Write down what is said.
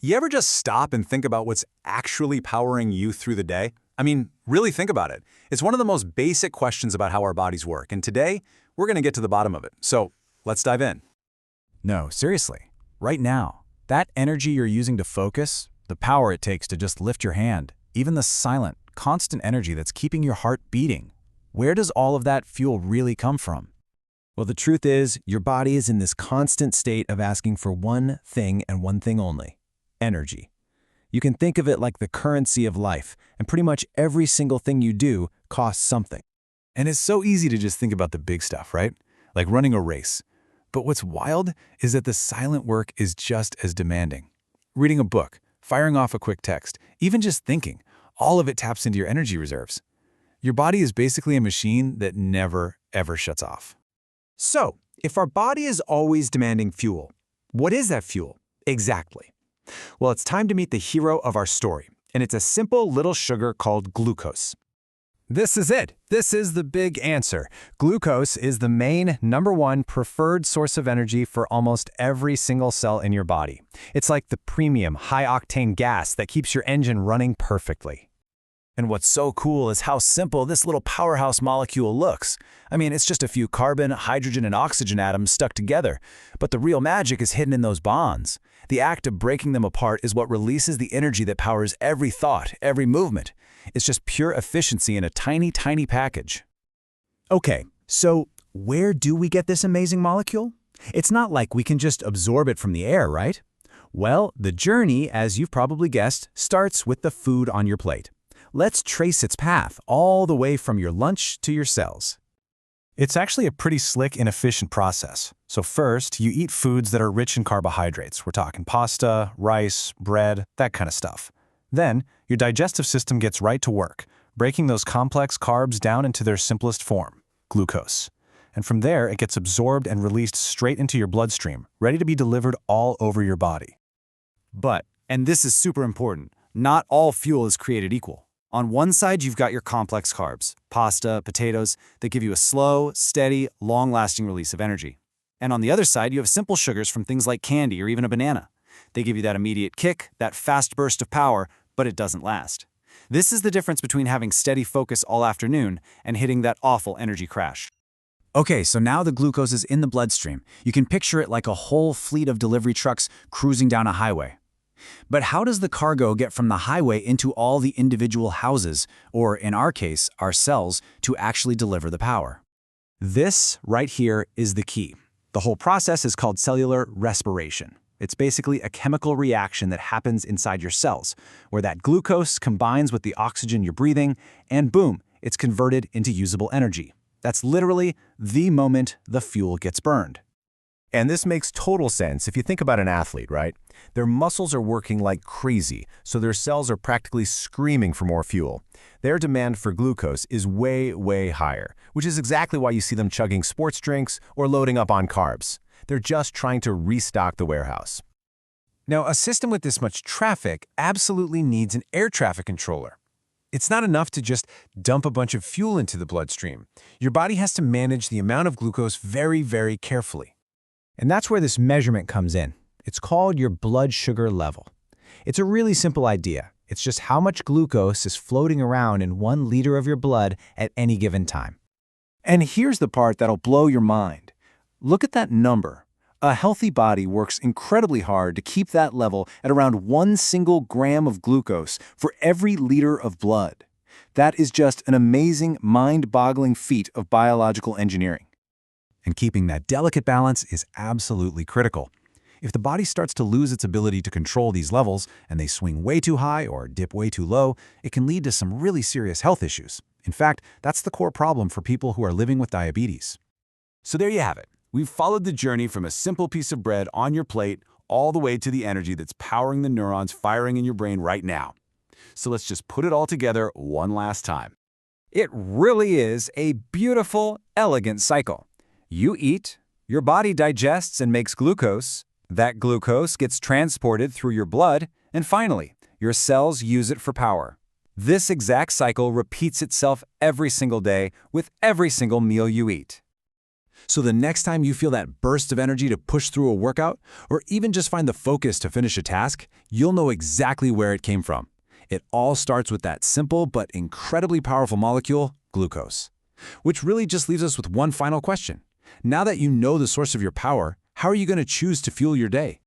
You ever just stop and think about what's actually powering you through the day? I mean, really think about it. It's one of the most basic questions about how our bodies work, and today, we're going to get to the bottom of it. So, let's dive in. No, seriously. Right now, that energy you're using to focus, the power it takes to just lift your hand, even the silent, constant energy that's keeping your heart beating, where does all of that fuel really come from? Well, the truth is, your body is in this constant state of asking for one thing and one thing only: energy. You can think of it like the currency of life, and pretty much every single thing you do costs something. And it's so easy to just think about the big stuff, right? Like running a race. But what's wild is that the silent work is just as demanding. Reading a book, firing off a quick text, even just thinking, all of it taps into your energy reserves. Your body is basically a machine that never, ever shuts off. So, if our body is always demanding fuel, what is that fuel exactly? Well, it's time to meet the hero of our story, and it's a simple little sugar called glucose. This is it. This is the big answer. Glucose is the main, #1 preferred source of energy for almost every single cell in your body. It's like the premium, high-octane gas that keeps your engine running perfectly. And what's so cool is how simple this little powerhouse molecule looks. I mean, it's just a few carbon, hydrogen, and oxygen atoms stuck together. But the real magic is hidden in those bonds. The act of breaking them apart is what releases the energy that powers every thought, every movement. It's just pure efficiency in a tiny, tiny package. Okay, so where do we get this amazing molecule? It's not like we can just absorb it from the air, right? Well, the journey, as you've probably guessed, starts with the food on your plate. Let's trace its path all the way from your lunch to your cells. It's actually a pretty slick and efficient process. So first, you eat foods that are rich in carbohydrates. We're talking pasta, rice, bread, that kind of stuff. Then, your digestive system gets right to work, breaking those complex carbs down into their simplest form, glucose. And from there, it gets absorbed and released straight into your bloodstream, ready to be delivered all over your body. But, and this is super important, not all fuel is created equal. On one side, you've got your complex carbs, pasta, potatoes, that give you a slow, steady, long-lasting release of energy. And on the other side, you have simple sugars from things like candy or even a banana. They give you that immediate kick, that fast burst of power, but it doesn't last. This is the difference between having steady focus all afternoon and hitting that awful energy crash. Okay, so now the glucose is in the bloodstream. You can picture it like a whole fleet of delivery trucks cruising down a highway. But how does the cargo get from the highway into all the individual houses, or in our case, our cells, to actually deliver the power? This right here is the key. The whole process is called cellular respiration. It's basically a chemical reaction that happens inside your cells, where that glucose combines with the oxygen you're breathing, and boom, it's converted into usable energy. That's literally the moment the fuel gets burned. And this makes total sense if you think about an athlete, right? Their muscles are working like crazy, so their cells are practically screaming for more fuel. Their demand for glucose is way, way higher, which is exactly why you see them chugging sports drinks or loading up on carbs. They're just trying to restock the warehouse. Now, a system with this much traffic absolutely needs an air traffic controller. It's not enough to just dump a bunch of fuel into the bloodstream. Your body has to manage the amount of glucose very, very carefully. And that's where this measurement comes in. It's called your blood sugar level. It's a really simple idea. It's just how much glucose is floating around in 1 liter of your blood at any given time. And here's the part that'll blow your mind. Look at that number. A healthy body works incredibly hard to keep that level at around 1 single gram of glucose for every liter of blood. That is just an amazing, mind-boggling feat of biological engineering. And keeping that delicate balance is absolutely critical. If the body starts to lose its ability to control these levels, and they swing way too high or dip way too low, it can lead to some really serious health issues. In fact, that's the core problem for people who are living with diabetes. So there you have it. We've followed the journey from a simple piece of bread on your plate all the way to the energy that's powering the neurons firing in your brain right now. So let's just put it all together one last time. It really is a beautiful, elegant cycle. You eat, your body digests and makes glucose, that glucose gets transported through your blood, and finally, your cells use it for power. This exact cycle repeats itself every single day with every single meal you eat. So the next time you feel that burst of energy to push through a workout, or even just find the focus to finish a task, you'll know exactly where it came from. It all starts with that simple but incredibly powerful molecule, glucose. Which really just leaves us with one final question. Now that you know the source of your power, how are you going to choose to fuel your day?